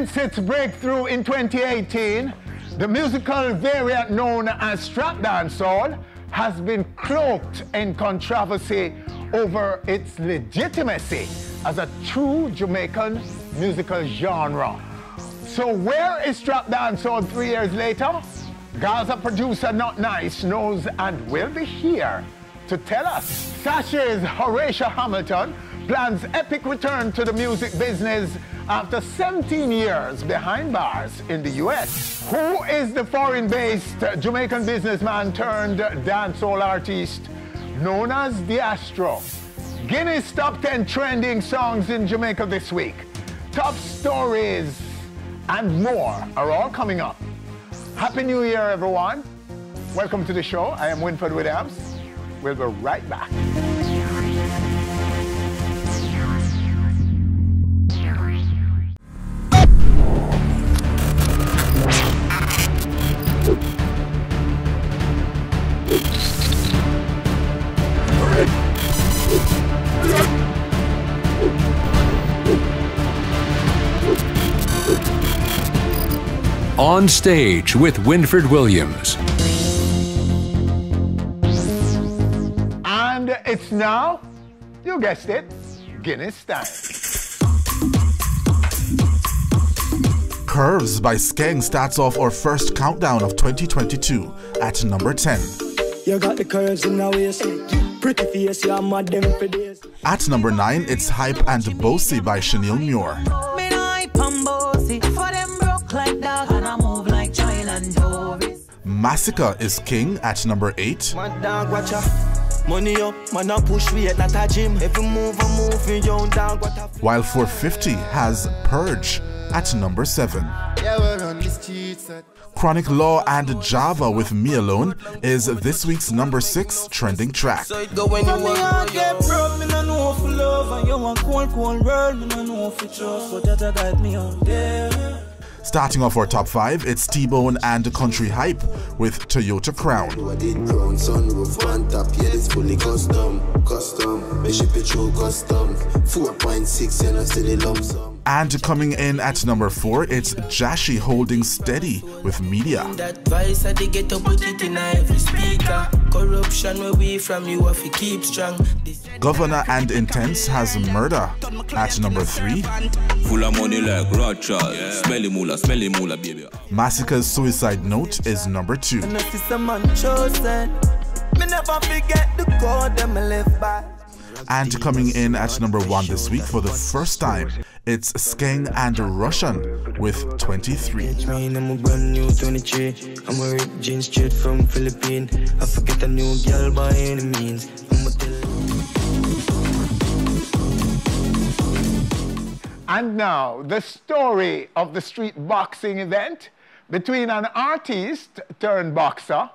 Since its breakthrough in 2018, the musical variant known as strap dancehall has been cloaked in controversy over its legitimacy as a true Jamaican musical genre. So where is strap dancehall 3 years later? Gaza producer Notnice knows and will be here to tell us. Sashi's Rvssian Hamilton plans epic return to the music business after 17 years behind bars in the US. Who is the foreign-based Jamaican businessman turned dancehall artist known as Diestro? Guinness Top 10 trending songs in Jamaica this week. Top stories and more are all coming up. Happy New Year, everyone. Welcome to the show. I am Winfred Williams. We'll be right back. On Stage with Winfred Williams. And it's now, you guessed it, Guinness time. Curves by Skeng starts off our first countdown of 2022 at number 10. You got the curves in the waist, pretty face, you're mad them for days. At number 9, it's Hype and Bossy by Chanel Muir. Masicka is King at number 8. Money up, man, I push weight at a gym. Every move I'm moving, you down. While 450 has Purge at number 7. Chronic Law and Java with Me Alone is this week's number 6 trending track. Starting off our top 5, it's Teebone and Countree Hype with Toyota Crown. And coming in at number 4, it's Jashi holding Steady with Media. Governor and Intense has Murder at number 3. Full of money like Rothschild. Smelly moolah, baby. Masicka's Suicide Note is number 2. And coming in at number 1 this week for the first time, it's Skeng and Rvssian with 23. I'm a brand new 23. I'm a ripped jeans straight from Philippines. I forget a new girl by any means. And now, the story of the street boxing event between an artist turned boxer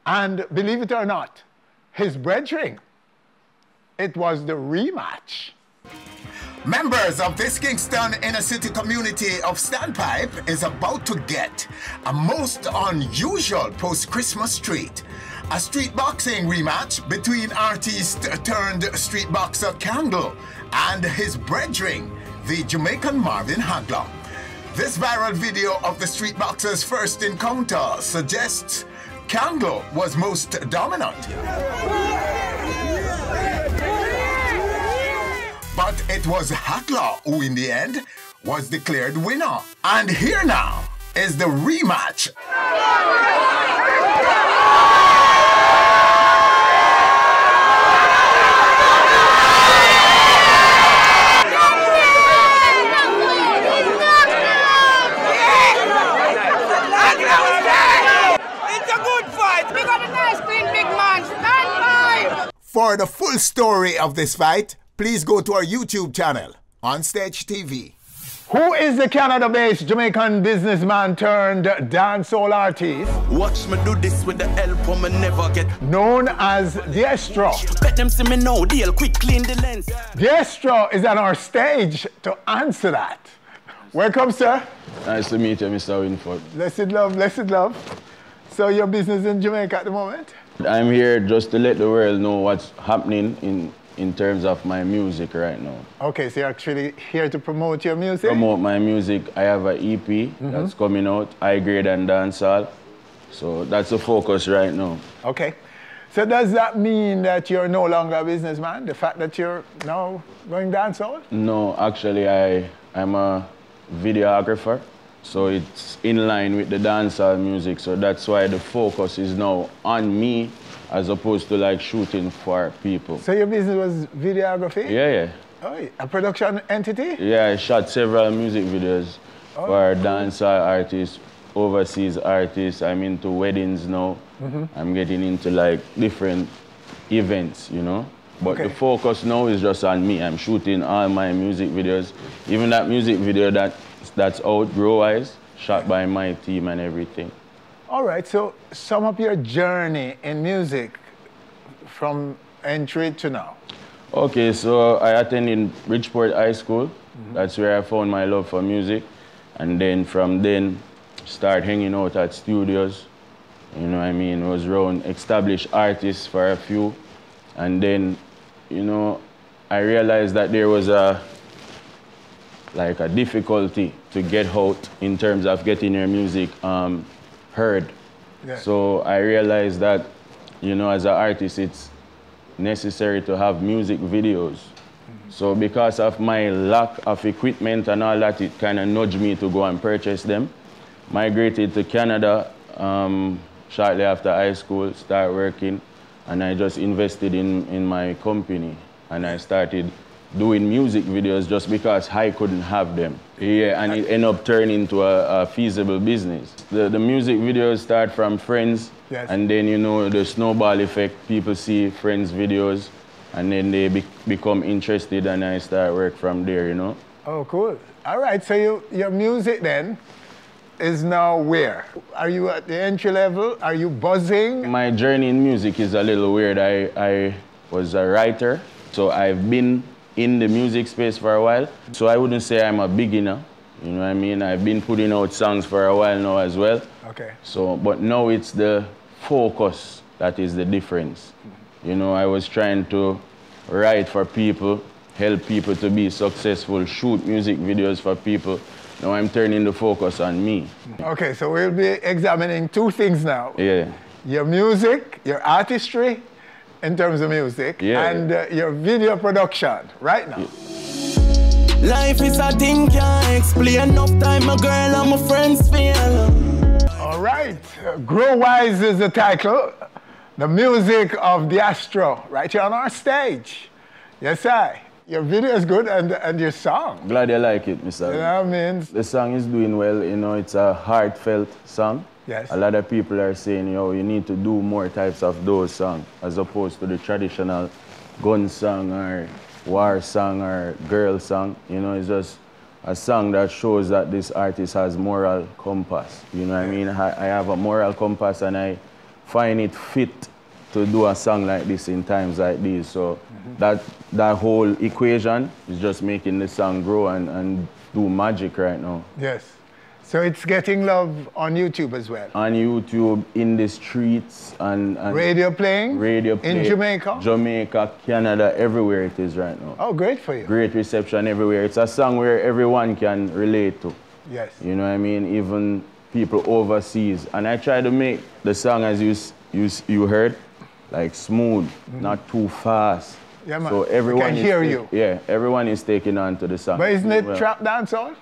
and, believe it or not, his brethren. It was the rematch. Members of this Kingston inner city community of Standpipe is about to get a most unusual post-Christmas treat. A street boxing rematch between artist turned street boxer Candle and his brethren, the Jamaican Marvin Hagler. This viral video of the street boxer's first encounter suggests Candle was most dominant. But it was Hagler who in the end was declared winner. And here now is the rematch. For the full story of this fight, please go to our YouTube channel, Onstage TV. Who is the Canada-based Jamaican businessman turned dancehall artist? Watch me do this with the help of me never get. Known as Diestro. Bet them see me now, deal quick clean the lens. Diestro is on our stage to answer that. Welcome, sir. Nice to meet you, Mr. Winford. Blessed love, blessed love. So your business in Jamaica at the moment? I'm here just to let the world know what's happening in in terms of my music right now. Okay, so you're actually here to promote your music? Promote my music. I have an EP that's coming out, High Grade and Dancehall. So that's the focus right now. Okay. So does that mean that you're no longer a businessman? The fact that you're now going dancehall? No, actually I'm a videographer. So it's in line with the dancehall music. So that's why the focus is now on me as opposed to like shooting for people. So your business was videography? Yeah. Oh, a production entity? Yeah, I shot several music videos for dancehall artists, overseas artists. I'm into weddings now. I'm getting into like different events, you know. But the focus now is just on me. I'm shooting all my music videos. Even that music video that's out, Grow Eyes, shot by my team and everything. All right, so sum up your journey in music from entry to now. Okay, so I attended Bridgeport High School. That's where I found my love for music. And then from then, start hanging out at studios. You know what I mean? Was around established artists for a few. And then, you know, I realized that there was a difficulty to get out in terms of getting your music heard. Yeah. So I realized that, you know, as an artist, it's necessary to have music videos. So because of my lack of equipment and all that, it kind of nudged me to go and purchase them. Migrated to Canada shortly after high school, start working, and I just invested in my company. And I started doing music videos just because I couldn't have them. Yeah, and it ended up turning into a feasible business. The music videos start from friends, and then, you know, the snowball effect, people see friends' videos, and then they become interested, and I start work from there, you know. Oh, cool. All right, so your music then is now where? Are you at the entry level? Are you buzzing? My journey in music is a little weird. I was a writer, so I've been in the music space for a while. So I wouldn't say I'm a beginner, you know what I mean? I've been putting out songs for a while now as well. Okay. So, but now it's the focus that is the difference. You know, I was trying to write for people, help people to be successful, shoot music videos for people. Now I'm turning the focus on me. Okay, so we'll be examining two things now. Yeah. Your music, your artistry, in terms of music, and your video production right now. Yeah. Life is a thing, can't explain. Enough time, my girl and my friends feel. All right, Grow Wise is the title. The music of Diestro, right here on our stage. Yes, sir. Your video is good and your song. Glad you like it, Mr. You know what I mean? The song is doing well, you know, it's a heartfelt song. Yes. A lot of people are saying, yo, you need to do more types of those songs as opposed to the traditional gun song or war song or girl song. You know, it's just a song that shows that this artist has moral compass. You know what I mean? I have a moral compass and I find it fit to do a song like this in times like these. So that whole equation is just making the song grow and do magic right now. Yes. So it's getting love on YouTube as well? On YouTube, in the streets, and radio playing? Radio playing. In Jamaica? Jamaica, Canada, everywhere it is right now. Oh, great for you. Great reception everywhere. It's a song where everyone can relate to. Yes. You know what I mean? Even people overseas. And I try to make the song, as you heard, like smooth, not too fast. Yeah, man. So everyone can hear you. Yeah, everyone is taking on to the song. But isn't it trap dancehall?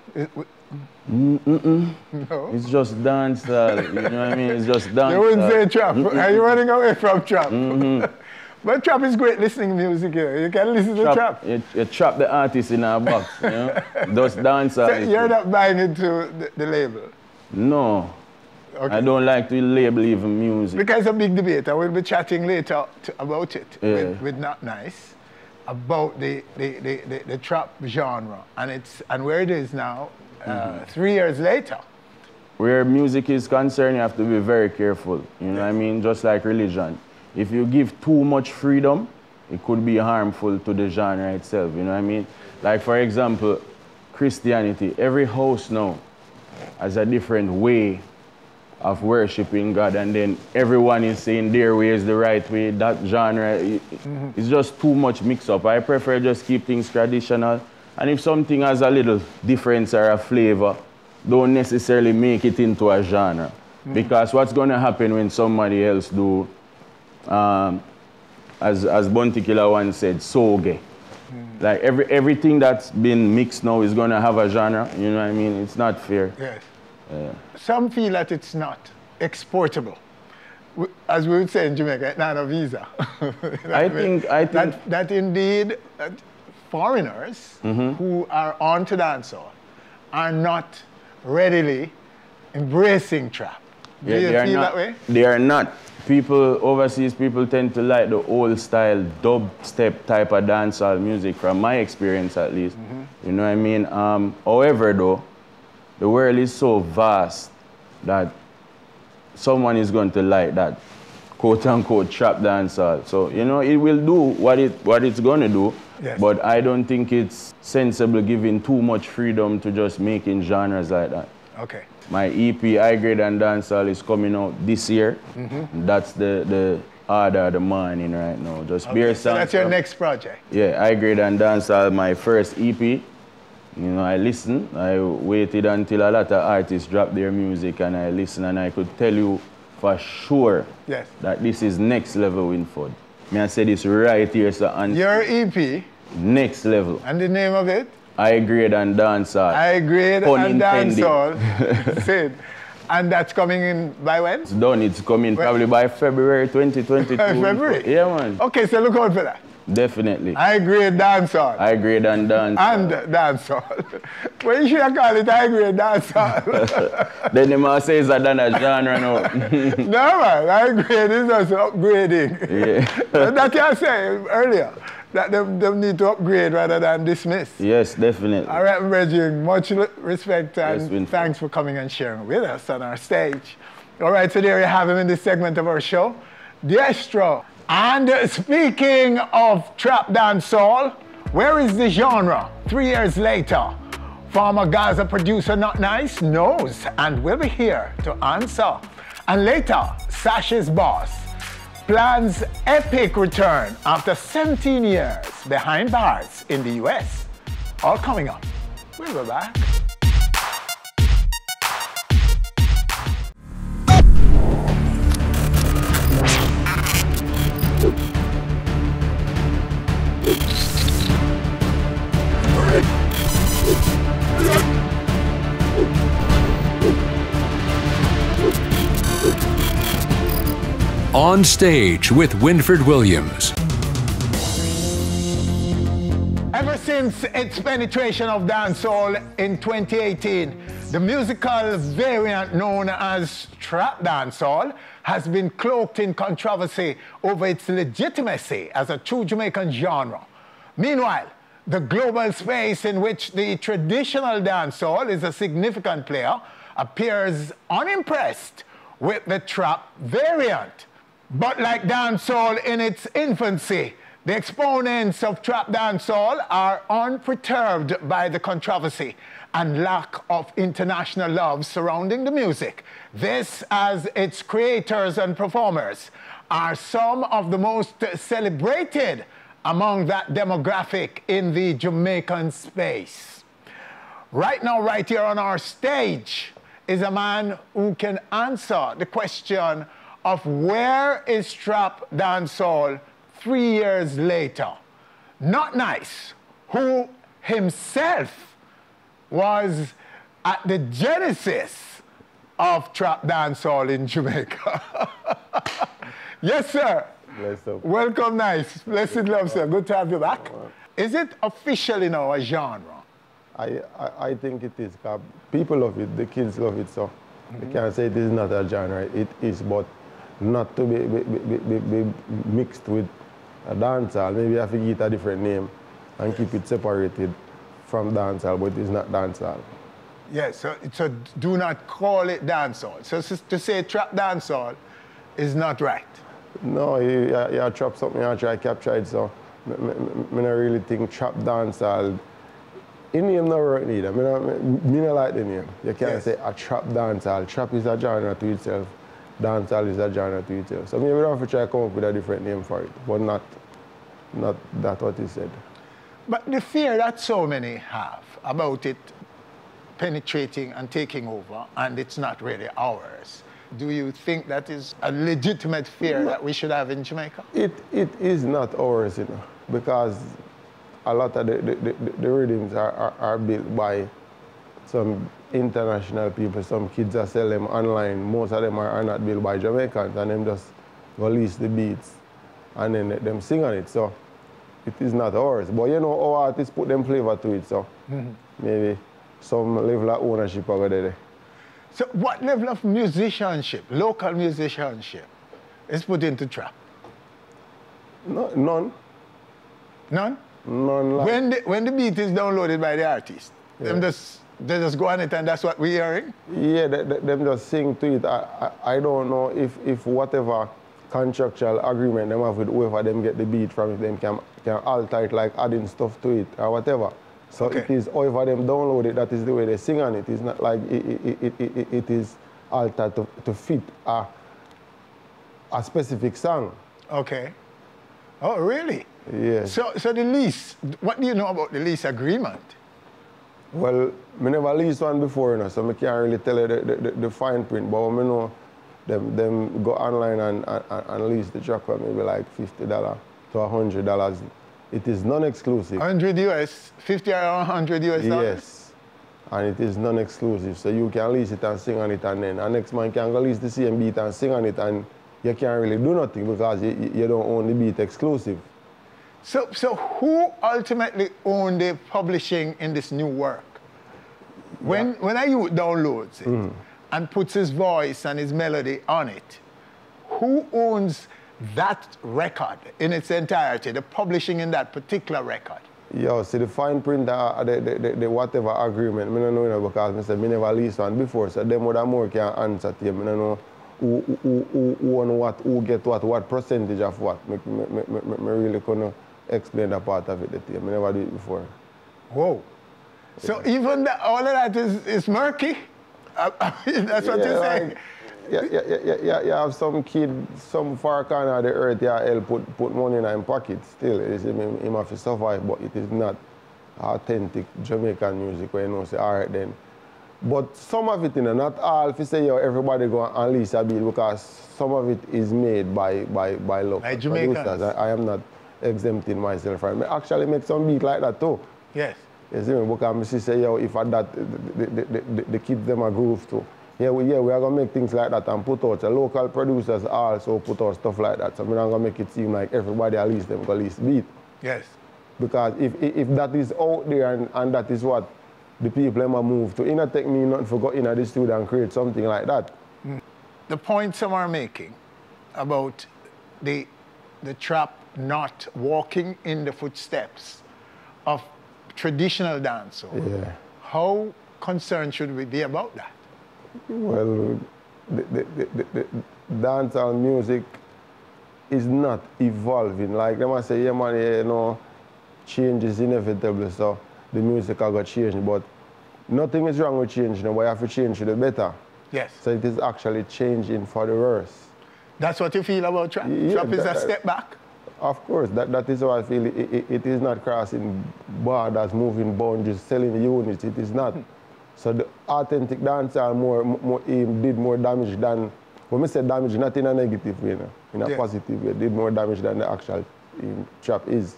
No. It's just dancehall. You know what I mean? It's just dancehall. You wouldn't say trap. Are you running away from trap? But trap is great listening music here. You can listen to trap. You trap the artist in a box, you know? Just dancehall. So you're not buying into the label? No. Okay. I don't like to label even music. Because it's a big debate. I will be chatting later about it with Notnice about the trap genre and where it is now. 3 years later. Where music is concerned, you have to be very careful. You know what I mean? Just like religion. If you give too much freedom, it could be harmful to the genre itself. You know what I mean? Like, for example, Christianity. Every house now has a different way of worshiping God, and then everyone is saying their way is the right way. That genre, it's just too much mix-up. I prefer just keep things traditional, and if something has a little difference or a flavor, don't necessarily make it into a genre. Because what's going to happen when somebody else do, as Bounty Killer once said, soge. Like everything that's been mixed now is going to have a genre, you know what I mean? It's not fair. Yes. Some feel that it's not exportable. As we would say in Jamaica, it's not a visa. I think that indeed foreigners who are on to dancehall are not readily embracing trap. Do you feel that way? They are not. Overseas people tend to like the old style dubstep type of dancehall music, from my experience at least. You know what I mean? However though, the world is so vast that someone is going to like that quote-unquote trap dancehall. So, you know, it will do what it's going to do, but I don't think it's sensible giving too much freedom to just making genres like that. Okay. My EP, High Grade and Dancehall, is coming out this year. That's the order of the morning right now. Just beer so that's your next project? Yeah, High Grade and Dancehall, my first EP. You know, I listened. I waited until a lot of artists dropped their music and I listened, and I could tell you for sure that this is next level Winford. I say this right here, so your EP? Next level. And the name of it? High Grade and Dancehall. High Grade and Dancehall. Sid. And that's coming in by when? It's done. It's coming probably by February 2022. February? Yeah, man. Okay, so look out for that. Definitely. High Grade Dancehall. High Grade and Dancehall. And Dancehall. Well, you should have called it High Grade Dancehall. Then the man says that that's a genre now. No, man. High Grade is just upgrading. Yeah. That I say earlier. That they need to upgrade rather than dismiss. Yes, definitely. All right, Reggie, much respect and thanks for coming and sharing with us on our stage. All right, so there you have him in this segment of our show, Diestro. And speaking of trap dancehall, where is the genre 3 years later? Former Gaza producer Notnice knows and will be here to answer. And later, Sashi's boss plans epic return after 17 years behind bars in the US. All coming up. We'll be back. On Stage with Winfred Williams. Ever since its penetration of dancehall in 2018, the musical variant known as trap dancehall has been cloaked in controversy over its legitimacy as a true Jamaican genre. Meanwhile, the global space in which the traditional dancehall is a significant player appears unimpressed with the trap variant. But like dancehall in its infancy, the exponents of trap dancehall are unperturbed by the controversy and lack of international love surrounding the music. This, as its creators and performers are some of the most celebrated among that demographic in the Jamaican space. Right now, right here on our stage, is a man who can answer the question of where is trap dancehall 3 years later. Notnice, who himself was at the genesis of trap dancehall in Jamaica. Yes, sir. Bless up. Welcome, Nice. Blessed love, sir. Good to have you back. Is it officially now a genre? I think it is. People love it. The kids love it. So we can't say it is not a genre. It is, but not to be mixed with a dancehall. Maybe you have to give it a different name and keep it separated from dancehall, but it's not dancehall. Yes, so do not call it dancehall. So to say trap dancehall is not right. No, you trap something, you try to capture it, so I don't really think trap dancehall In name no work neither. Me not like the name. You can't say a trap dancehall. Trap is a genre to itself. Dancehall is a genre to itself. So maybe we don't have to try to come up with a different name for it, but not that what he said. But the fear that so many have about it penetrating and taking over, and it's not really ours. Do you think that is a legitimate fear that we should have in Jamaica? It is not ours, you know, because a lot of the rhythms are built by some international people. Some kids that sell them online. Most of them are not built by Jamaicans, and them just release the beats and then let them sing on it. So it is not ours. But you know, our artists put them flavor to it, so maybe some level of ownership over there. So what level of musicianship, local musicianship, is put into trap? No, none. None? None. Like When the beat is downloaded by the artist, they just go on it and that's what we're hearing? Yeah, them just sing to it. I don't know if whatever contractual agreement them have with whoever them get the beat from it, them can alter it, like adding stuff to it or whatever. So it is however them download it, that is the way they sing on it. It's not like it is altered to fit a specific song. Okay. Oh, really? Yeah. So the lease, what do you know about the lease agreement? Well, I never leased one before, you know, so I can't really tell you the fine print, but I know them go online and lease the track for maybe like $50 to $100. It is non-exclusive. 100 US, 50 or 100 US dollars? Yes, and it is non-exclusive, so you can lease it and sing on it, and then the next man can go lease the same beat and sing on it, and you can't really do nothing because you don't own the beat exclusive. So who ultimately owned the publishing in this new work? When a youth downloads it and puts his voice and his melody on it, who owns that record in its entirety, the publishing in that particular record? Yeah, see the fine print, the whatever agreement, I don't know because I never leased one before, so them would have more can answer to you. I don't know who own what, who get what percentage of what. I really couldn't explain that part of it to you. I never did it before. Whoa. So even all of that is murky? That's what you're saying? You have some kid, some far corner of the earth, he'll put money in his pocket still. He have to survive, but it is not authentic Jamaican music where you know, say, all right then. But some of it, you know, not all, if you say, yo, everybody go and lease a beat because some of it is made by local producers. I am not exempting myself from it. I actually make some beat like that too. Yes. You see me? Because I say, yo, if I that, the kids them a groove too. We are going to make things like that and put out. The local producers also put out stuff like that. So we're not going to make it seem like everybody at least them go least beat. Yes. Because if that is out there and that is what the people them move to, it not take me nothing for go in the studio and create something like that. The point some are making about the trap not walking in the footsteps of traditional dancehall. Yeah. How concerned should we be about that? Well, the dancehall music is not evolving. Like them say, yeah man, you know, change is inevitable, so the music will go change. But nothing is wrong with change, but you have to change to the better. Yes. So it is actually changing for the worse. That's what you feel about trap? Yeah, trap is a step back? Of course, that is how I feel. It is not crossing borders, moving boundaries, selling units. It is not. So the authentic dancehall did more damage than, when I say damage, not in a negative way, in a positive way, did more damage than the actual trap is.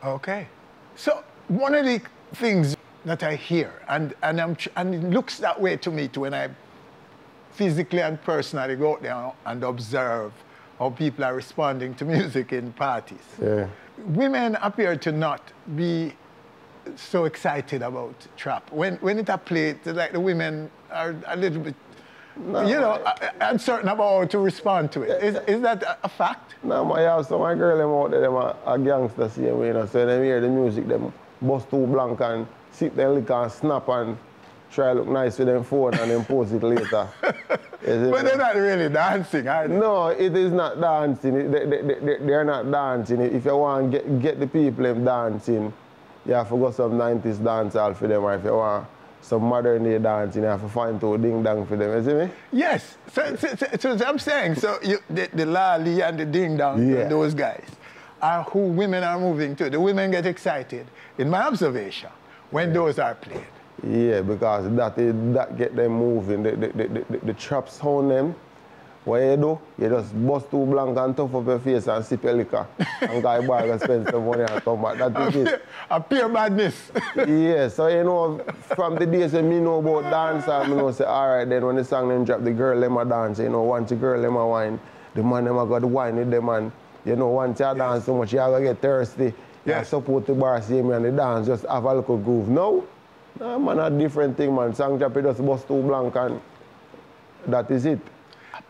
Okay. So one of the things that I hear, and it looks that way to me too when I physically and personally go out there and observe how people are responding to music in parties. Yeah. Women appear to not be so excited about trap. When it a play, it's like the women are a little bit, uncertain about how to respond to it. Is that a fact? No, I have some of my girls out there, them are gangsters same way, so they hear the music, them bust too blank and sit there lick and snap and try to look nice with them phone and then post it later. But they're not really dancing, are they? No, it is not dancing. They're not dancing. If you want to get the people them dancing, you have to go some 90s dancehall for them, or if you want some modern day dancing, you have to find to ding dong for them, you see me? Yes. So I'm saying, so the lali and the ding dong, those guys, are who women are moving to. The women get excited, in my observation, when those are played. Yeah, because that get them moving. The trap sound them, what you do, you just bust two blank and tough up your face and sip your liquor. And guy boy go spend some money and come back. That is it. A pure badness. Yeah, so you know, from the days when me know about dance, I know say, all right, then when the song them drop, the girl them a dance. You know, once the girl them a wine, the man them a got the wine with them, and you know, once you dance so much, you have to get thirsty. You support the bar, see me and the dance, just have a little groove. No, man, a different thing, man. Song drop, you just bust two blank and that is it.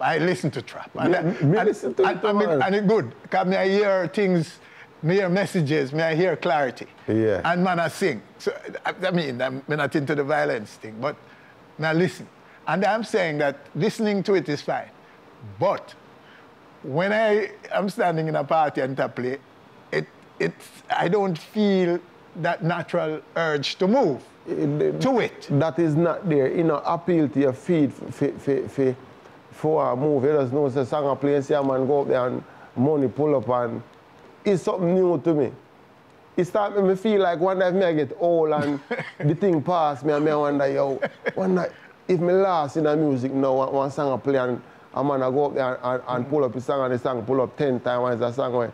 I listen to trap. And listen to it, and it's good. Because I hear things, I hear messages, I hear clarity. Yeah. And man, I sing. So, I mean, I'm not into the violence thing, but I listen. And I'm saying that listening to it is fine. But when I am standing in a party and to play, I don't feel that natural urge to move to it. That is not there. You know, appeal to your feet for a move. You just know it's a song I play and see a man go up there and money pull up, and it's something new to me. It starts making me feel like one day if I get old and the thing pass me and I wonder, yo, if me last in the music now, one song I play and a man I go up there and pull up his song and the song pull up 10 times as a song where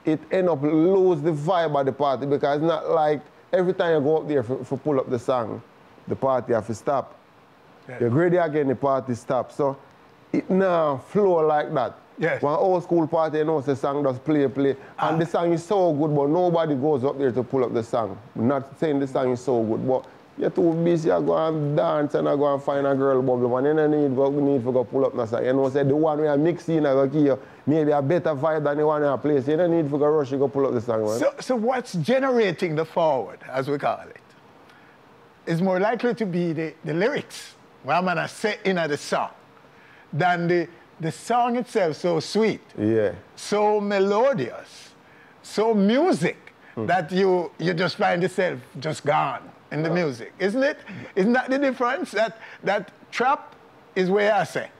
it end up lose the vibe of the party, because it's not like every time you go up there for pull up the song, the party have to stop. Yeah. You're ready again, the party stop. So it now flow like that. Yes. One old school party, you know, the song does play. And the song is so good, but nobody goes up there to pull up the song. I'm not saying the song is so good, but you're too busy, you go and dance and I go and find a girl bubble, and then you need to go pull up the song. You know, say the one we are mixing, I go give you maybe a better vibe than the one in a place. You don't need to go rush, you go pull up the song, man. So what's generating the forward, as we call it, is more likely to be the lyrics, what I'm gonna say in the song, than the song itself so sweet, so melodious, so music, that you just find yourself just gone in the music, isn't it? Isn't that the difference? That trap is where I say.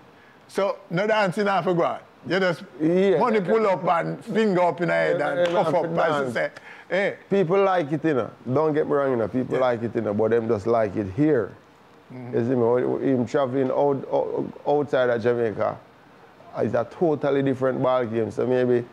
So no dancing half a go. You just money pull up and finger up in the head and puff up, as you say. Hey. People like it, you know. Don't get me wrong, you know. People like it, you know, but them just like it here. You see me? Even traveling outside of Jamaica, it's a totally different ball game. So maybe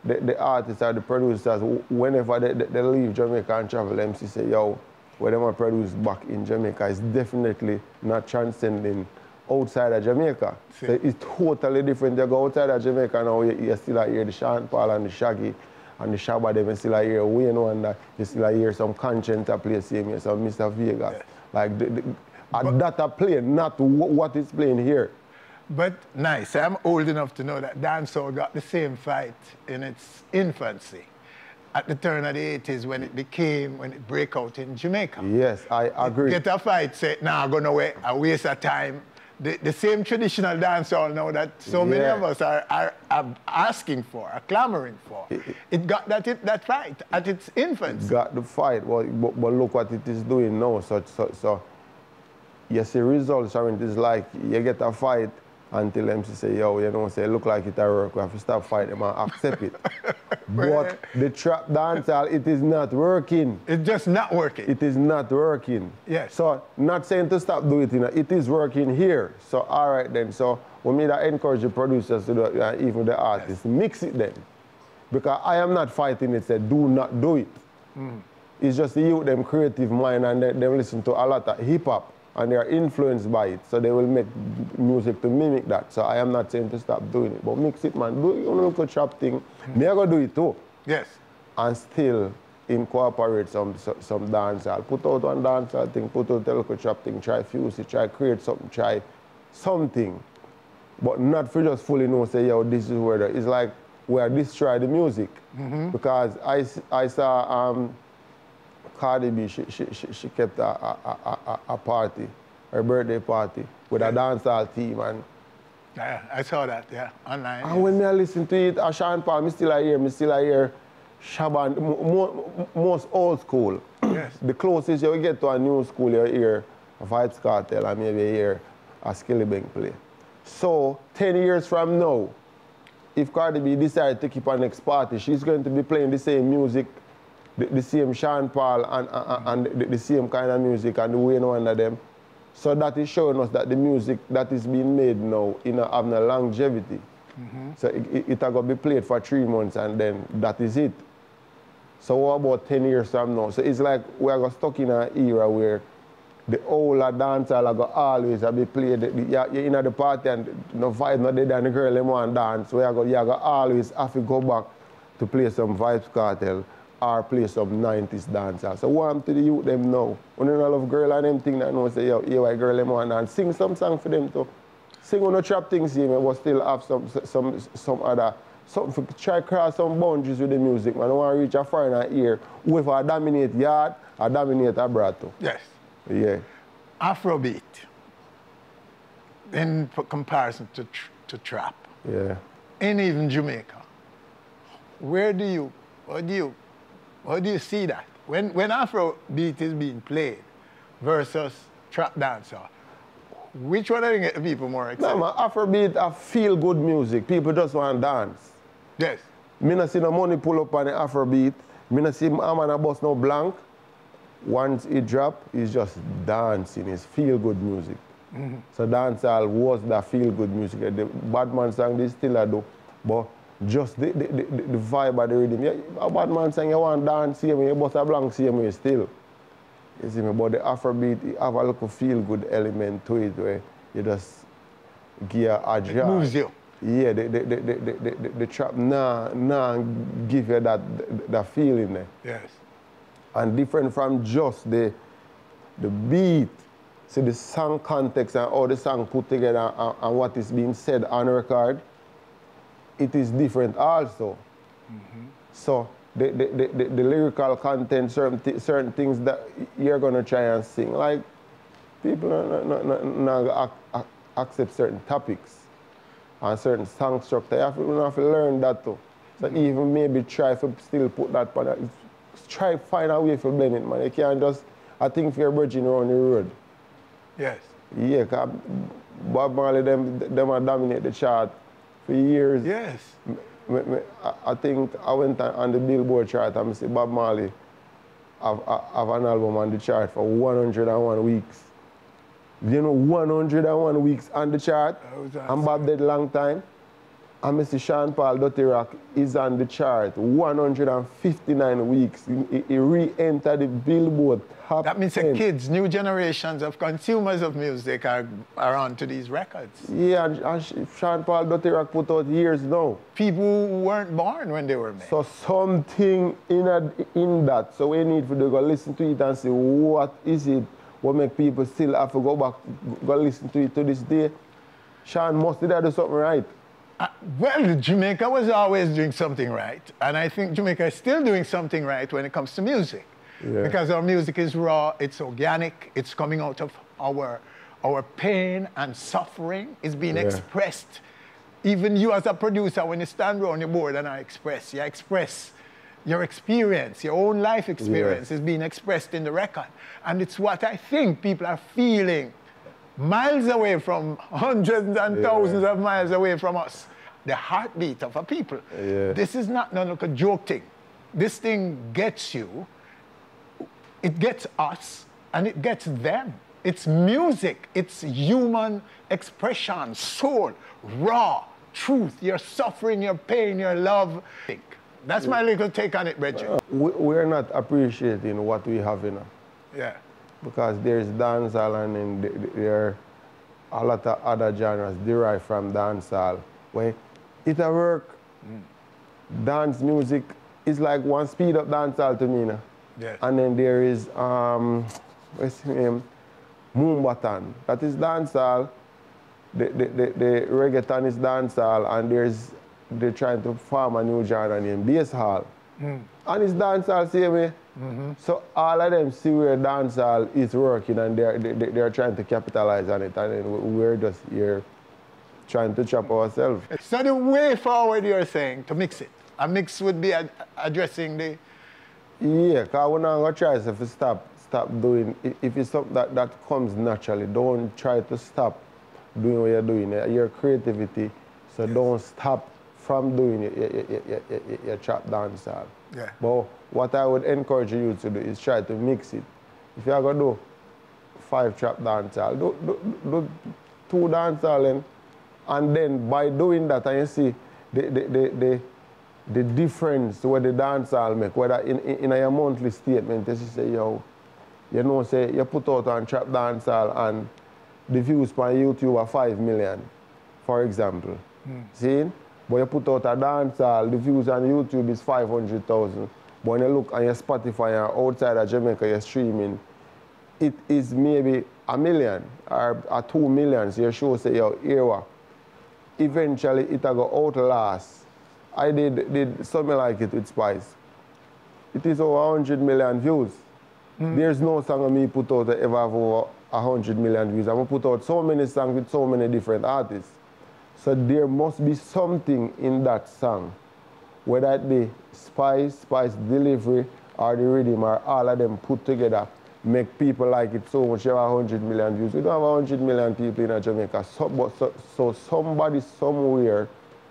the artists or the producers, whenever they leave Jamaica and travel, them say, yo, what they want to produce back in Jamaica is definitely not transcending outside of Jamaica. So it's totally different. You go outside of Jamaica now, you still hear the Sean Paul and the Shaggy and the Shabba, them still hear Wayne Wonder, you still hear some Conscience play same here, some Mr. Vegas. Like that are playing, not what is playing here. But nice, I'm old enough to know that dancehall got the same fight in its infancy at the turn of the 80s when it break out in Jamaica. Yes, I agree. Get a fight, say, nah, go nowhere, a waste of time. The same traditional dancehall now that so many of us are asking for, are clamoring for. It got that fight at its infancy. Got the fight, but look what it is doing now. So you see results, I mean, it's like you get a fight until MC say, yo, you know, say, look like it a work, we have to stop fighting and accept it. But the trap dancehall, it is not working. It's just not working. It is not working. Yes. So, not saying to stop doing it, you know, it is working here. So, all right then. So, we need to encourage the producers to do it, even the artists, mix it then. Because I am not fighting it, say, do not do it. It's just the youth, them creative mind, and they listen to a lot of hip-hop. And they are influenced by it, so they will make music to mimic that. So I am not saying to stop doing it, but mix it, man. Do your local trap thing. Me I go do it too. Yes. And still incorporate some dancehall. Put out one dancehall thing, put out a local trap thing, try fuse it, try create something, try something. But not for just fully know, say, yo, this is where it's like we are destroy the music. Because I saw Cardi B, she kept a party, her birthday party, with a dancehall team. And yeah, I saw that, online. And when I listen to it, Sean Paul, me still hear Shaban, most old school. Yes. The closest you get to a new school, you hear a Vybz Kartel and maybe you hear a Skellibeng play. So 10 years from now, if Cardi B decides to keep her next party, she's going to be playing the same music, the same Sean Paul and the same kind of music and the way one of them. So that is showing us that the music that is being made now is not having a longevity. So it going to be played for 3 months and then that is it. So what about 10 years from now? So it's like we are stuck in an era where the older dancehall are always be played. You're in the party and no vibe not dead and the girl them want dance. So you always have to go back to play some Vybz Kartel or play some 90s dancehall. So what happened to the youth them now? When you love girl and them thing that know say, yo, why girl them want dance. Sing some song for them too. Sing on the trap things here, but still have some other, something, try cross some boundaries with the music, man. I want to reach a foreigner ear, whether I dominate yard or dominate abroad too. Yes. Yeah. Afrobeat, in comparison to trap, Yeah. and even Jamaica, where do you see that? When Afrobeat is being played versus trap dancehall, which one are get the people more excited? No, man, Afrobeat a feel-good music. People just want to dance. Yes. Me not see no money pull up on the Afrobeat. Me not see a man a bust no blank. Once it drop, it's just dancing. It's feel-good music. So dancehall was that feel-good music. The bad man song, they still a do. But just the vibe of the rhythm. Yeah, a bad man song, you want to dance same way, you bust a blank same way still. You see me? But the Afrobeat, it have a little feel-good element to it where you just give a joy. It moves you. Yeah, the trap nah give you that feeling there. Yes. And different from just the beat, see the song context and how the song put together and what is being said on record, it is different also. So the lyrical content, certain things that you're gonna try and sing, like people not accept certain topics and certain song structure. You have to learn that too. So even maybe try to still put that on. Try to find a way to blend it, man. You can't just, I think, you're bridging around the road. Yes. Yeah, because Bob Marley, them dominate the chart for years. Yes. I think I went on the Billboard chart and I see Bob Marley have an album on the chart for 101 weeks. You know, 101 weeks on the chart. And Bob did long time. And Mr. Sean Paul Dirty Rock is on the chart 159 weeks. He re-entered the Billboard top 10. That means the kids, new generations of consumers of music are onto these records. Yeah, and Sean Paul Dirty Rock put out years now. People who weren't born when they were made. So something in that. So we need to go listen to it and see what is it, what make people still have to go back, go listen to it to this day. Sean must have done something right. Well, Jamaica was always doing something right. And I think Jamaica is still doing something right when it comes to music. Yeah. Because our music is raw, it's organic, it's coming out of our pain and suffering. It's being expressed. Even you as a producer, when you stand around your board and you express your experience, your own life experience is being expressed in the record. And it's what I think people are feeling miles away from, hundreds and thousands of miles away from us. The heartbeat of a people. Yeah. This is not like a joke thing. This thing gets you, it gets us, and it gets them. It's music, it's human expression, soul, raw, truth, your suffering, your pain, your love. That's my little take on it, Reggie. We're not appreciating what we have enough. Yeah. Because there's dancehall and then there are a lot of other genres derived from dancehall. Where it a work. Dance music is like one speed up dancehall to me. Yes. And then there is, what's his name? Moombatan. That is dancehall. The reggaeton is dancehall, and they're trying to form a new genre named bassahall. And it's dancehall same way. So all of them see where dancehall is working and they're trying to capitalize on it, and then we're just here trying to chop ourselves. So the way forward, you're saying, to mix it. A mix would be addressing the Yeah, because we're not going to try to stop doing, if it's something that comes naturally, don't try to stop doing what you're doing, your creativity, so don't stop from doing your trap dancehall. Yeah. But what I would encourage you to do is try to mix it. If you're going to do 5 trap dancehall, do 2 dancehall, and then by doing that, and you see the difference what the dancehall make, whether in your monthly statement, you say, yo, you know, say you put out on trap dancehall and the views on YouTube are 5 million, for example. See? But you put out a dancehall, the views on YouTube is 500,000. But when you look on your Spotify or outside of Jamaica, you're streaming, it is maybe 1 million or 2 million. So your show say, yo, here, eventually it'll go outlast. I did something like it with Spice. It is over 100 million views. There's no song of me put out that ever have over 100 million views. I'm going to put out so many songs with so many different artists. So there must be something in that song, whether it be Spice delivery, or the rhythm, or all of them put together, make people like it so much. You have 100 million views. We don't have 100 million people in Jamaica. So somebody somewhere,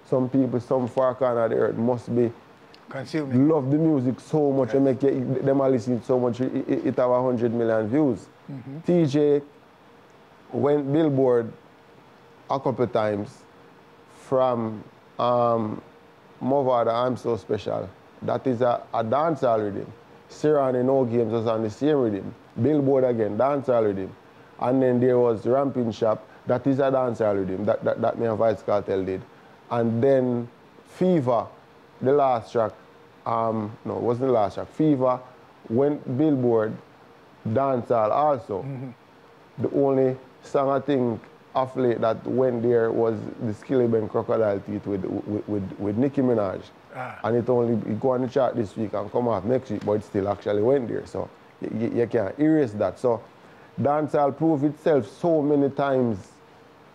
some people, some far corner of the earth must be consuming. Love the music so much and make them listen so much. It have 100 million views. TJ went Billboard a couple times from Movada, I'm So Special. That is a dancehall rhythm. Siran in No Games was on the same rhythm. Billboard again, dancehall rhythm. And then there was Ramping Shop, that is a dancehall rhythm, that me and Vice Cartel did. And then Fever, the last track, no, it wasn't the last track. Fever went Billboard, dancehall also. The only song I think of late that went there was the Skilly Ben Crocodile Teeth with Nicki Minaj. And it go on the chart this week and come off next week, but it still actually went there. So you can't erase that. So dancehall proved itself so many times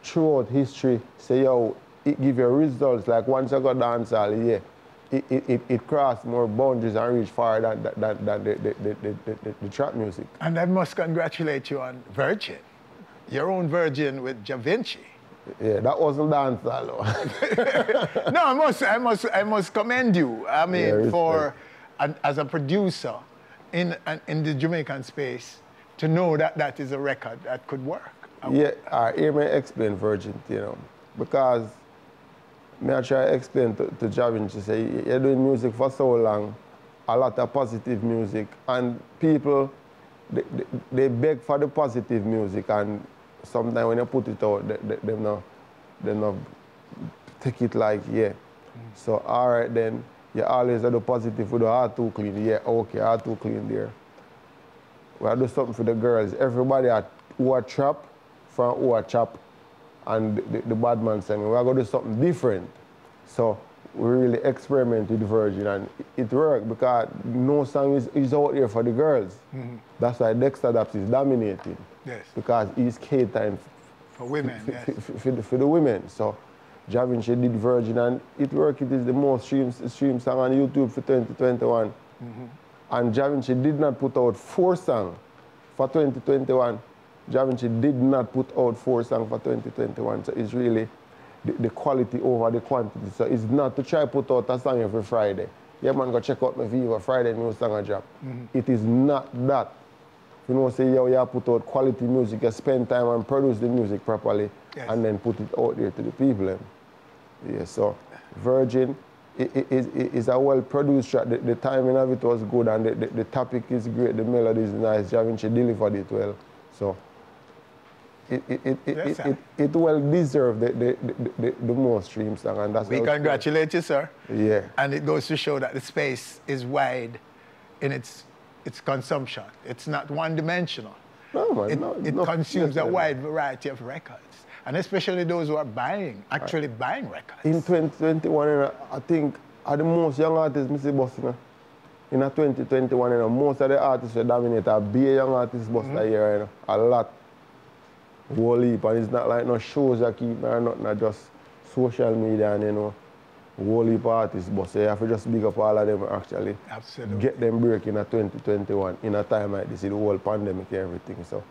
throughout history. Say, yo, it give you results. Like once you got dancehall, yeah, it crossed more boundaries and reached farther than the trap music. And I must congratulate you on Virgin. Your own Virgin with Da Vinci. Yeah, that wasn't dancehall though. No, I must commend you. I mean, yeah, for as a producer in the Jamaican space, to know that that is a record that could work. Yeah, I hear me explain Virgin, you know, because me I try to explain to Da Vinci, say, you're doing music for so long, a lot of positive music, and people, they beg for the positive music, and sometimes when you put it out, they not take it like, yeah. So, all right, then, you always do positive with the heart too clean. Yeah, okay, heart too clean there. We do something for the girls. Everybody who are trap from who are chop, and the bad man saying, we're going to do something different. So we really experiment with Virgin, and it worked because no song is out there for the girls. That's why Dexter Daps is dominating. Yes. Because he's catering for women, yes. For the women. So Da Vinci did Virgin, and it worked. It is the most streamed song on YouTube for 2021. And Da Vinci did not put out 4 songs for 2021. Da Vinci did not put out 4 songs for 2021. So it's really the quality over the quantity. So it's not to try to put out a song every Friday. Yeah, man, go check out my video Friday, new song I drop. It is not that. You know, say, yo, you put out quality music, you spend time and produce the music properly, yes, and then put it out there to the people. Yeah, so Virgin is a well-produced track. The timing of it was good, and the topic is great, the melody is nice. Da Vinci delivered it well. So it well deserved the most streamed song, and that's we congratulate you, sir. Yeah. And it goes to show that the space is wide in its consumption. It's not one-dimensional. No, man, it consumes a wide variety of records, and especially those who are actually buying records. In 2021, I think the most young artists, Mr. Boston, in 2021, most of the artists that dominate are be young artists Boston here, a lot. Whole heap, and it's not like no shows that keep or nothing, just social media and whole heap of artists, but so you have to just big up all of them actually. Absolutely. Get them breaking in 2021 in a time like this, in the whole pandemic and everything. So,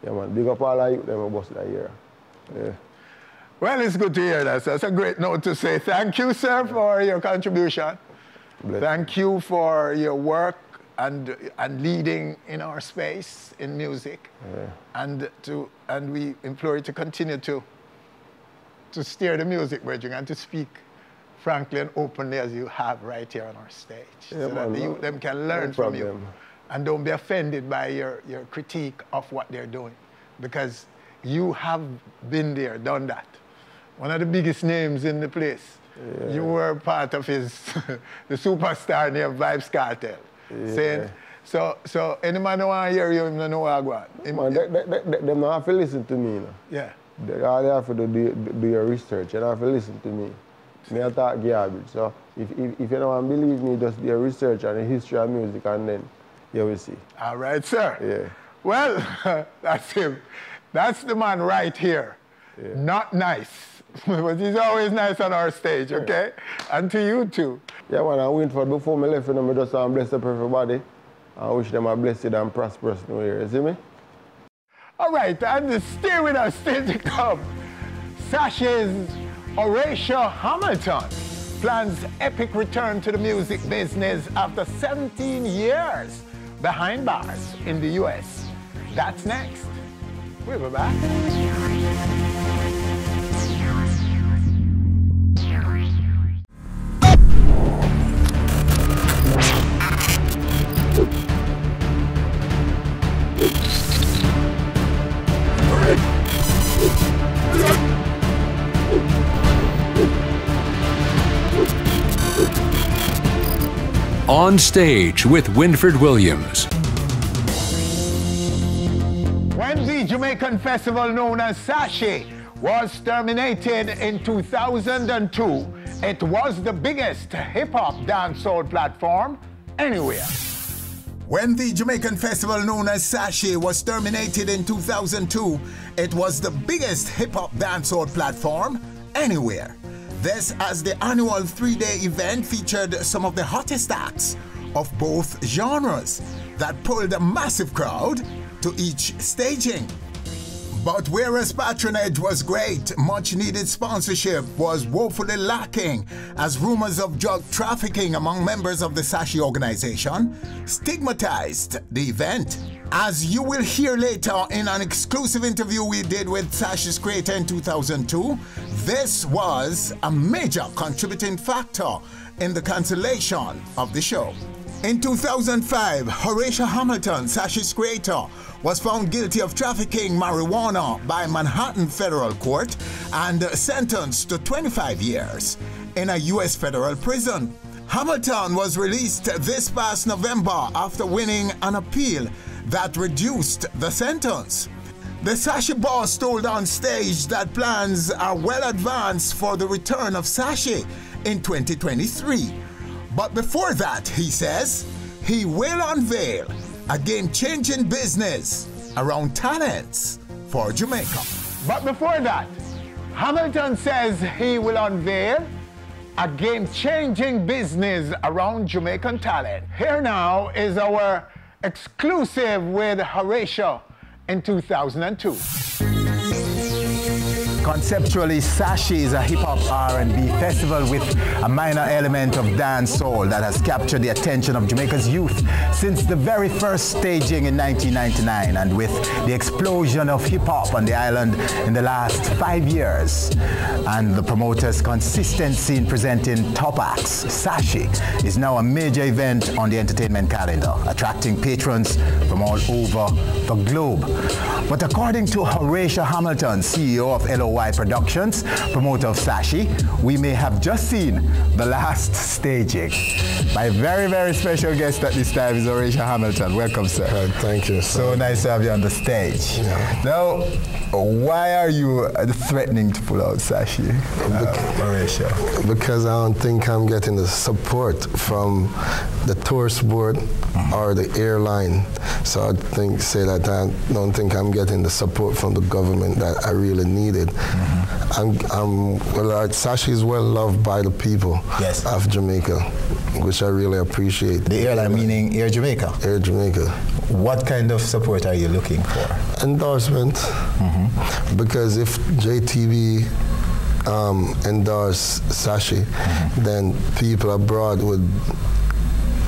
yeah, man, big up all of you, them bust that year. Yeah. Well, it's good to hear that. So that's a great note to say. Thank you, sir, for your contribution. Bless. Thank you for your work and leading in our space in music. Yeah. And we implore you to continue to steer the music, Bridging, and to speak frankly and openly as you have right here on our stage. Yeah, so that the youth them can learn from you. And don't be offended by your critique of what they're doing. Because you have been there, done that. One of the biggest names in the place. Yeah. You were part of his, the superstar named Vybz Kartel. Yeah. Saying, so any man who want to hear you, him don't know what I want. They don't have to listen to me. You know? Yeah. All they have to do your research. You don't have to listen to me. Me I talk garbage. So if you don't want to believe me, just do your research on the history of music and then you will see. All right, sir. Yeah. Well, that's him. That's the man right here. Yeah. Not nice. But he's always nice on our stage, okay? And to you too. Yeah, man, I went for before me left, I just bless up everybody. I wish them a blessed and prosperous new year. You see me? All right, and stay with us still to come. Sashi's Rvssian Hamilton plans epic return to the music business after 17 years behind bars in the US. That's next. We'll be back. On Stage with Winfred Williams. When the Jamaican festival known as Sashi was terminated in 2002, it was the biggest hip-hop dancehall platform anywhere. When the Jamaican festival known as Sashi was terminated in 2002, it was the biggest hip-hop dancehall platform anywhere. This, as the annual 3-day event featured some of the hottest acts of both genres that pulled a massive crowd to each staging. But whereas patronage was great, much-needed sponsorship was woefully lacking, as rumors of drug trafficking among members of the Sashi organization stigmatized the event. As you will hear later in an exclusive interview we did with Sashi's creator in 2002, this was a major contributing factor in the cancellation of the show. In 2005, Rvssian Hamilton, Sashi's creator, was found guilty of trafficking marijuana by Manhattan Federal Court and sentenced to 25 years in a U.S. federal prison. Hamilton was released this past November after winning an appeal that reduced the sentence. The Sashi boss told On Stage that plans are well advanced for the return of Sashi in 2023. But before that, he says, he will unveil a game-changing business around talents for Jamaica. But before that, Hamilton says he will unveil a game-changing business around Jamaican talent. Here now is our exclusive with Rvssian in 2002. Conceptually, Sashi is a hip-hop R&B festival with a minor element of dancehall that has captured the attention of Jamaica's youth since the very first staging in 1999, and with the explosion of hip-hop on the island in the last 5 years and the promoters' consistency in presenting top acts, Sashi is now a major event on the entertainment calendar, attracting patrons from all over the globe. But according to Rvssian Hamilton, CEO of LOY Productions, promoter of Sashi, we may have just seen the last staging. My very, very special guest at this time is Rvssian Hamilton. Welcome, sir. Thank you, sir. So nice to have you on the stage. Yeah. Now, why are you threatening to pull out Sashi, Rvssian? Because I don't think I'm getting the support from the tourist board or the airline. So I don't think I'm getting the support from the government that I really needed. Sashi is well loved by the people of Jamaica, which I really appreciate. The airline meaning Air Jamaica? Air Jamaica. What kind of support are you looking for? Endorsement. Because if JTB endorse Sashi, then people abroad would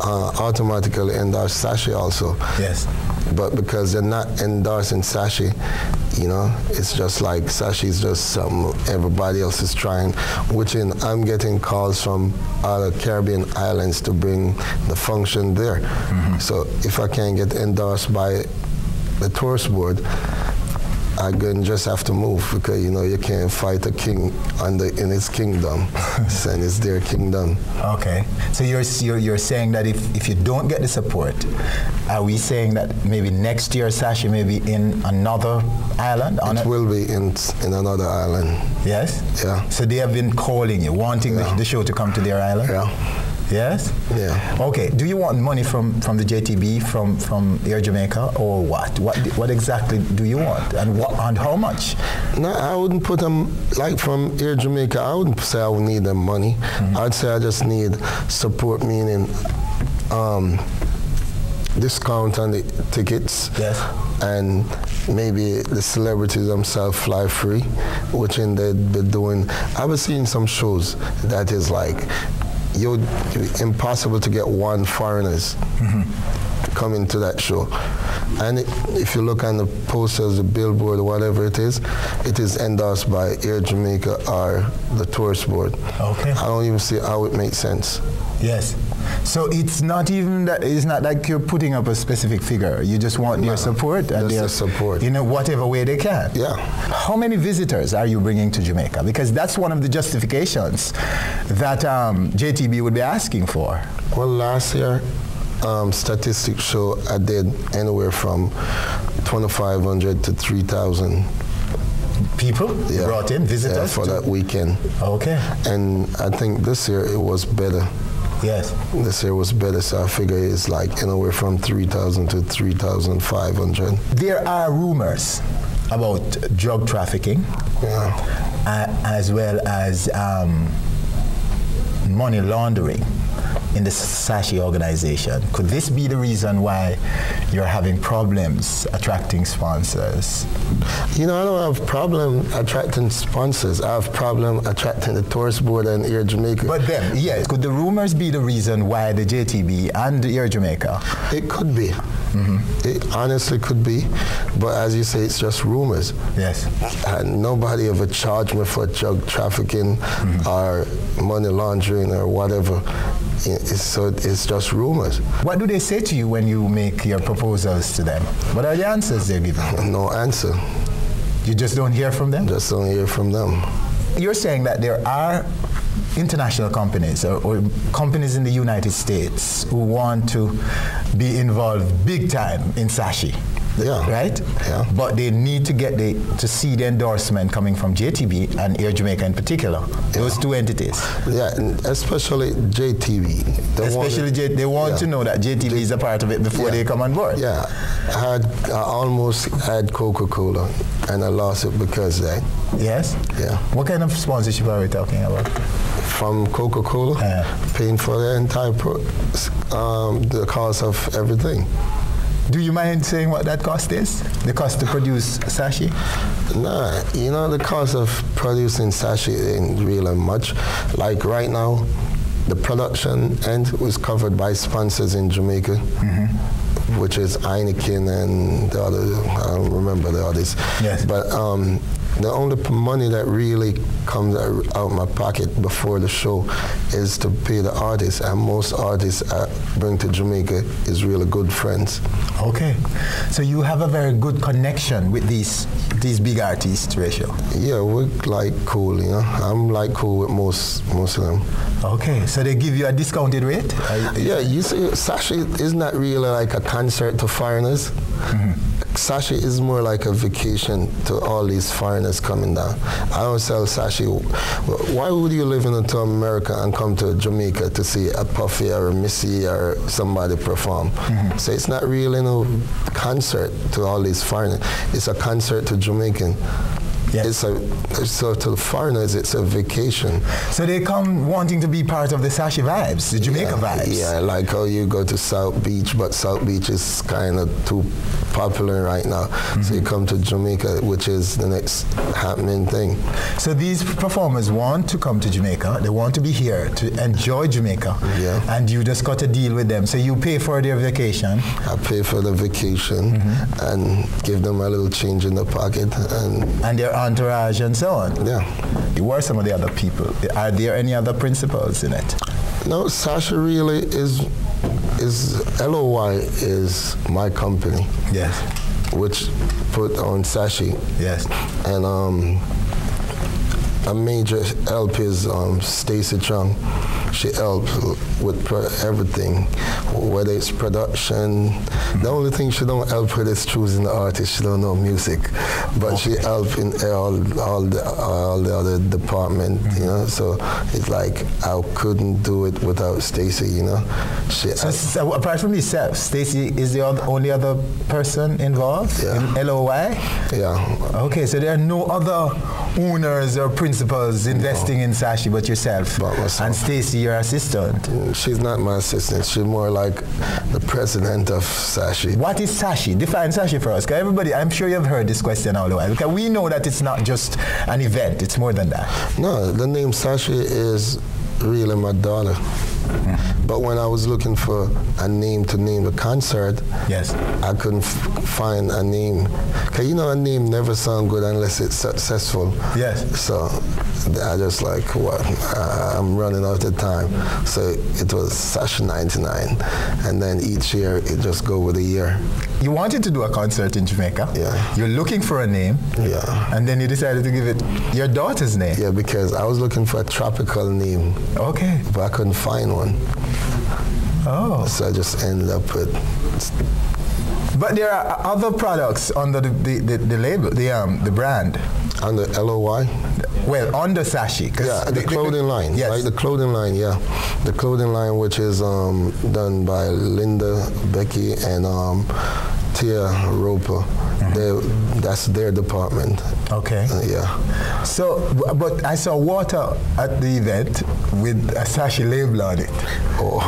automatically endorse Sashi also. Yes. But because they're not endorsing Sashi, you know, it's just like Sashi is just something everybody else is trying, which I'm getting calls from other Caribbean islands to bring the function there. So if I can't get endorsed by the tourist board, I just have to move, because you know you can't fight a king in his kingdom, and it's their kingdom. Okay, so you're saying that if you don't get the support, are we saying that maybe next year Sashi may be in another island? It will be in another island. Yes. Yeah. So they have been calling you, wanting the show to come to their island. Yeah. Yes? Yeah. Okay. Do you want money from the JTB, from Air Jamaica, or what? What exactly do you want, and how much? No, I wouldn't put them, like from Air Jamaica, I wouldn't say I would need them money. I'd say I just need support, meaning discount on the tickets. Yes. And maybe the celebrities themselves fly free, which they've been doing. I was seeing some shows that is like, impossible to get one foreigners coming to that show. And if you look on the posters, the billboard, whatever it is endorsed by Air Jamaica or the tourist board. Okay. I don't even see how it makes sense. Yes. So it's not even that, it's not like you're putting up a specific figure. You just want their support, and their support in whatever way they can. Yeah. How many visitors are you bringing to Jamaica? Because that's one of the justifications that JTB would be asking for. Well, last year, statistics show I did anywhere from 2,500 to 3,000. People brought in, visitors? For that weekend. Okay. And I think this year it was better. Yes. This year was better, so I figure it's like anywhere from 3,000 to 3,500. There are rumors about drug trafficking, as well as money laundering in the Sashi organization. Could this be the reason why you're having problems attracting sponsors? You know, I don't have problem attracting sponsors. I have problem attracting the tourist board and Air Jamaica. But then, yes, could the rumors be the reason why the JTB and Air Jamaica? It could be. It honestly could be, but as you say, it's just rumors. Yes. And nobody ever charged me for drug trafficking or money laundering or whatever. So it's just rumors. What do they say to you when you make your proposals to them? What are the answers they're giving? No answer. You just don't hear from them? Just don't hear from them. You're saying that there are international companies or companies in the United States who want to be involved big time in Sashi. Yeah. Right? Yeah. But they need to get to see the endorsement coming from JTB and Air Jamaica in particular. Those two entities. Yeah, especially JTB. They want to know that JTB is a part of it before they come on board. Yeah. I almost had Coca-Cola and I lost it because they. Yes? Yeah. What kind of sponsorship are we talking about? From Coca-Cola, paying for the entire the cost of everything. Do you mind saying what that cost is? The cost to produce Sashi? Nah, you know, the cost of producing Sashi ain't really much. Like right now, the production end was covered by sponsors in Jamaica, which is Heineken and the other, I don't remember the others. Yes. But the only money that really comes out of my pocket before the show is to pay the artists, and most artists I bring to Jamaica is really good friends. Okay, so you have a very good connection with these big artists, Rachel. Yeah, we're like cool, you know. I'm like cool with most of them. Okay, so they give you a discounted rate? Yeah, you see, Sashi is not really like a concert to foreigners. Sashi is more like a vacation to all these foreigners coming down. I don't sell Sashi. Why would you live into America and come to Jamaica to see a Puffy or a Missy or somebody perform? So it's not really no concert to all these foreigners. It's a concert to Jamaican. Yes. So to the foreigners, it's a vacation. So they come wanting to be part of the Sashi vibes, the Jamaica vibes. Yeah, like how you go to South Beach, but South Beach is kind of too popular right now. So you come to Jamaica, which is the next happening thing. So these performers want to come to Jamaica. They want to be here to enjoy Jamaica. Yeah. And you just got a deal with them. So you pay for their vacation. I pay for the vacation and give them a little change in the pocket. And their entourage and so on. Yeah. Who are some of the other people? Are there any other principals in it? No, Sashi really is LOY is my company. Yes. Which put on Sashi. Yes. And a major help is Stacey Chung. She helps with everything, whether it's production. The only thing she don't help with is choosing the artist. She don't know music, but she helps in all the other department. You know, so it's like I couldn't do it without Stacey. You know, so apart from yourself, Stacey is the only other person involved in LOY. Yeah. Okay, so there are no other owners or principals investing in Sashi but yourself. And Stacey, your assistant. She's not my assistant. She's more like the president of Sashi. What is Sashi? Define Sashi for us. Because everybody, I'm sure you've heard this question all the while. Because we know that it's not just an event. It's more than that. No, the name Sashi is really my daughter. But when I was looking for a name to name the concert, yes, I couldn't find a name. Because you know, a name never sounds good unless it's successful. Yes. So I just like, what? I'm running out of time. So it was Sashi 99. And then each year, it just go with a year. You wanted to do a concert in Jamaica. Yeah. You're looking for a name. Yeah. And then you decided to give it your daughter's name. Yeah, because I was looking for a tropical name. Okay. But I couldn't find one. Oh. So I just ended up with... But there are other products under the label, the brand. Under LOY? Well, under Sashi. Yeah, the clothing line. Yes. Right, the clothing line, yeah. The clothing line, which is done by Linda, Becky, and Tia Roper. That's their department. Okay. Yeah. So, but I saw water at the event with a Sashi label on it. Oh.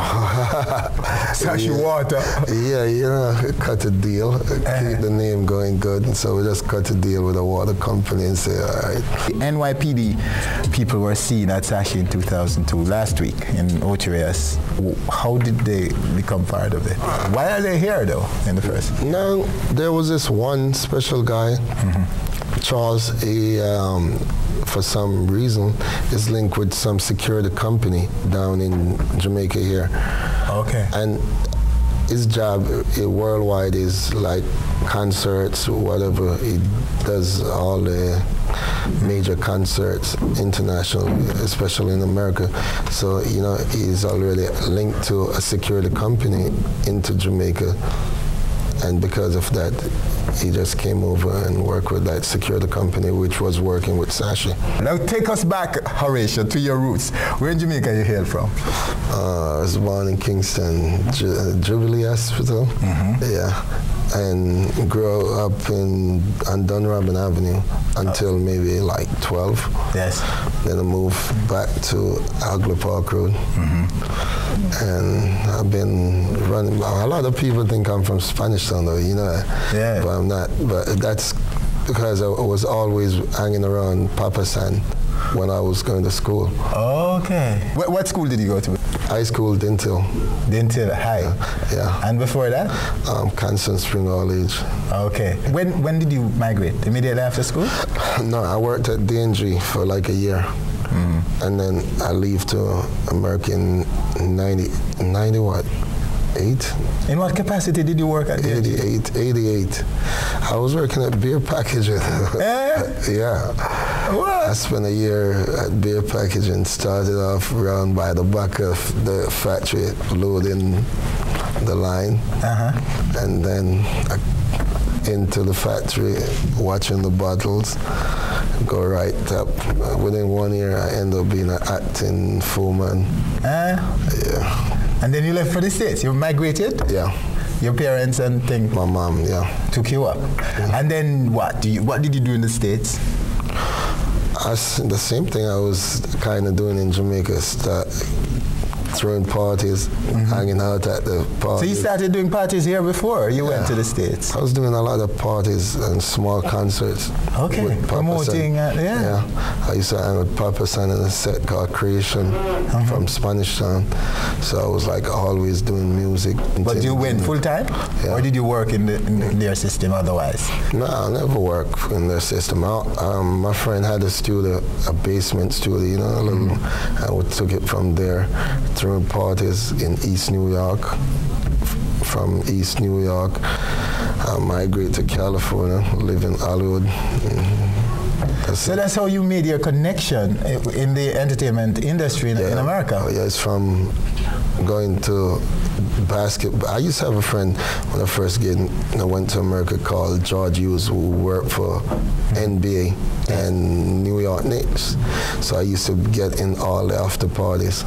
Sashi water. Yeah, you know, cut a deal, keep the name going good. And so we just cut a deal with a water company and say, all right. The NYPD people were seen at Sashi in 2002, last week in Ochireas. How did they become part of it? Why are they here, though, in the first? No, there was this one special guy, Charles, he, for some reason, is linked with some security company down in Jamaica here. Okay. And his job worldwide is like concerts, whatever. He does all the major concerts, international, especially in America. So, you know, he's already linked to a security company into Jamaica. And because of that, he just came over and worked with that security company, which was working with Sashi. Now take us back, Horatio, to your roots. Where in Jamaica are you hail from? I was born in Kingston, Jubilee Hospital. Yeah. And grew up on Dunrobin Avenue until maybe like 12. Yes. Then I moved back to Agla Park Road. And I've been running. A lot of people think I'm from Spanish Town, though, you know. Yeah. But I'm not. But that's because I was always hanging around Papa San when I was going to school. Okay. What school did you go to? High school, Dintil. Dintil High? Yeah. And before that? Constant Spring All Age. Okay. When did you migrate? Immediately after school? No, I worked at D&G for like a year. And then I leave to America in 88. In what capacity did you work at D&G? 88. I was working at beer packaging. Yeah. What? I spent a year at beer packaging, started off around by the back of the factory, loading the line. And then into the factory, watching the bottles, go right up. Within 1 year, I ended up being an acting foreman. Yeah. And then you left for the States. You migrated? Yeah. Your parents and things? My mom, yeah. Took you up. Yeah. And then what? What did you do in the States? The same thing I was kind of doing in Jamaica, throwing parties, hanging out at the parties. So you started doing parties here before you went to the States? I was doing a lot of parties and small concerts. Okay, promoting, Yeah, I used to hang with Papa San in a set called Creation from Spanish Town. So I was like always doing music. But you went full time? Yeah. Or did you work in their system otherwise? No, I never worked in their system. My friend had a studio, a basement studio, you know, and we took it from there, throwing parties in East New York. From East New York, I migrated to California, live in Hollywood. So that's how you made your connection in the entertainment industry in America? Yeah, it's from going to basketball. I used to have a friend when I first went to America called George Hughes, who worked for NBA and New York Knicks. So I used to get in all the after parties.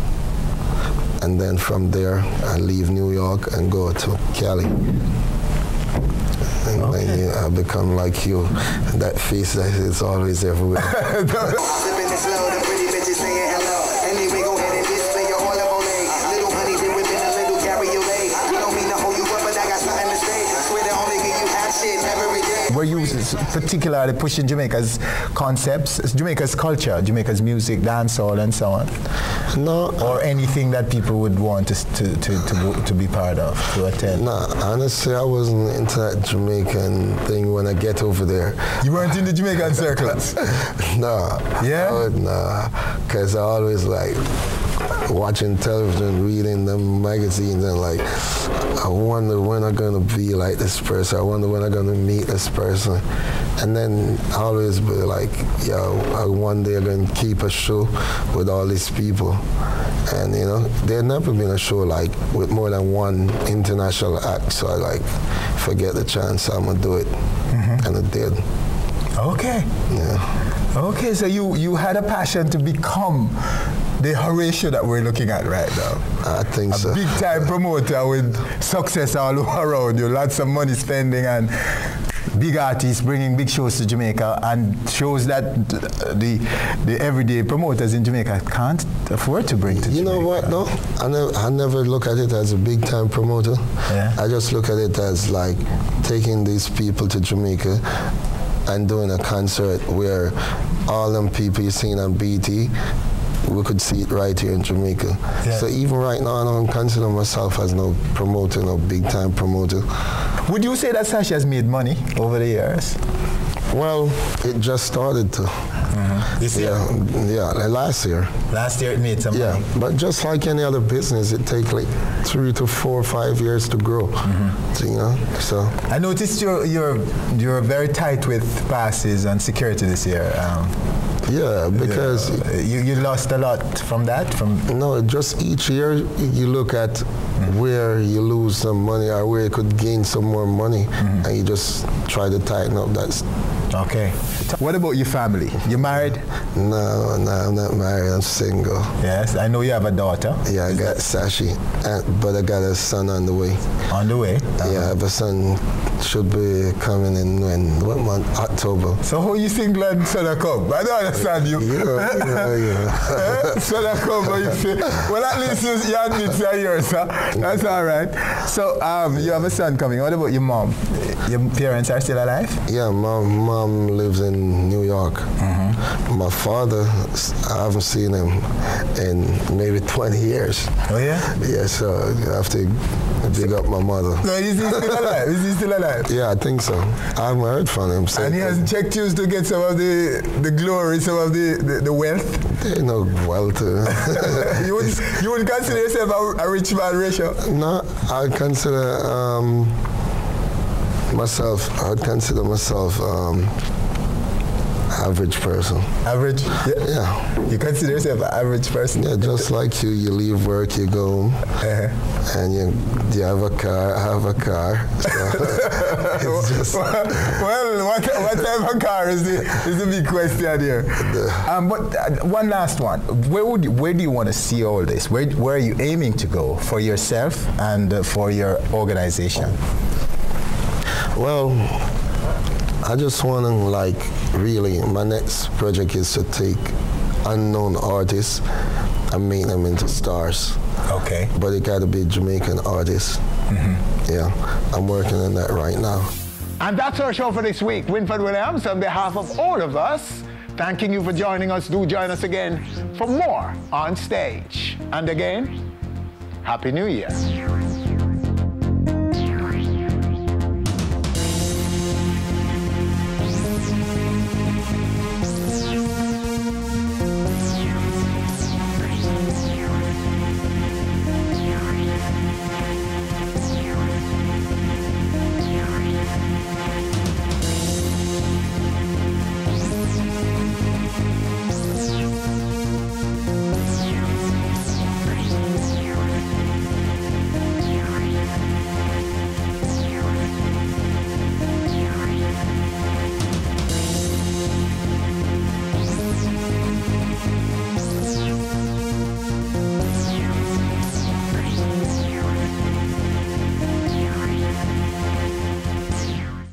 And then from there, I leave New York and go to Cali. And then I become like you. That face that is always everywhere. Were you particularly pushing Jamaica's concepts, Jamaica's culture, Jamaica's music, dancehall, and so on? No. Or anything that people would want to be part of, to attend? No, honestly, I wasn't into that Jamaican thing when I get over there. You weren't in the Jamaican circles? No. Yeah? No, because I always like watching television, reading them magazines, and like, I wonder when I'm gonna be like this person. I wonder when I'm gonna meet this person. And then I always be like, yo, one day I'm gonna keep a show with all these people. And you know, there's never been a show like with more than one international act. So I like, if I get the chance, I'm gonna do it. And I did. Okay. Yeah. Okay, so you had a passion to become the Rvssian that we're looking at right now. I think so. A big-time promoter with success all around you, lots of money spending and big artists bringing big shows to Jamaica, and shows that the everyday promoters in Jamaica can't afford to bring to Jamaica. You know what, though? I never look at it as a big-time promoter. Yeah. I just look at it as like taking these people to Jamaica and doing a concert where all them people you seen on BT, we could see it right here in Jamaica. Yeah. So even right now, I don't consider myself as no promoter, no big-time promoter. Would you say that Sashi has made money over the years? Well, it just started to. This year? Yeah, last year. Last year it made some money. Yeah, but just like any other business, it takes like 3 to 4 or 5 years to grow. So, you know, so. I noticed you're very tight with passes and security this year. Yeah, because you lost a lot from that. No, just each year you look at where you lose some money or where you could gain some more money, and you just try to tighten up that. Okay. What about your family? You married? No, I'm not married. I'm single. Yes, I know you have a daughter. Yeah, I got Sashi, but I got a son on the way. On the way? Yeah, I have a son, should be coming in what month? October. So how you think Glenn son come? I don't understand you. Yeah. Son come, but you say, well, at least you admit to yours, huh? That's all right. So you have a son coming. What about your mom? Your parents are still alive? Yeah, mom lives in New York. My father, I haven't seen him in maybe 20 years. Oh, yeah? Yeah, so I have to big up my mother. No, is he still alive? Is he still alive? Yeah, I think so. I haven't heard from him. And he has checked you to get some of the glory, some of the wealth? There's no wealth. You would consider yourself a rich man, Rvssian? No, I consider myself average person. Average? Yeah. You consider yourself an average person? Yeah, just like you leave work, you go home, and you have a car, I have a car. So it's just well, what type of car is the big question here. But one last one. Where do you want to see all this? Where are you aiming to go for yourself and for your organization? Well, I just want to, like, really, my next project is to take unknown artists and make them into stars. Okay. But it got to be Jamaican artists. Yeah, I'm working on that right now. And that's our show for this week. Winfred Williams, on behalf of all of us, thanking you for joining us. Do join us again for more On Stage. And again, Happy New Year.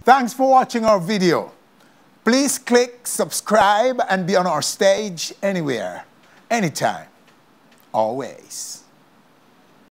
Thanks for watching our video. Please click subscribe and be on our stage anywhere, anytime, always.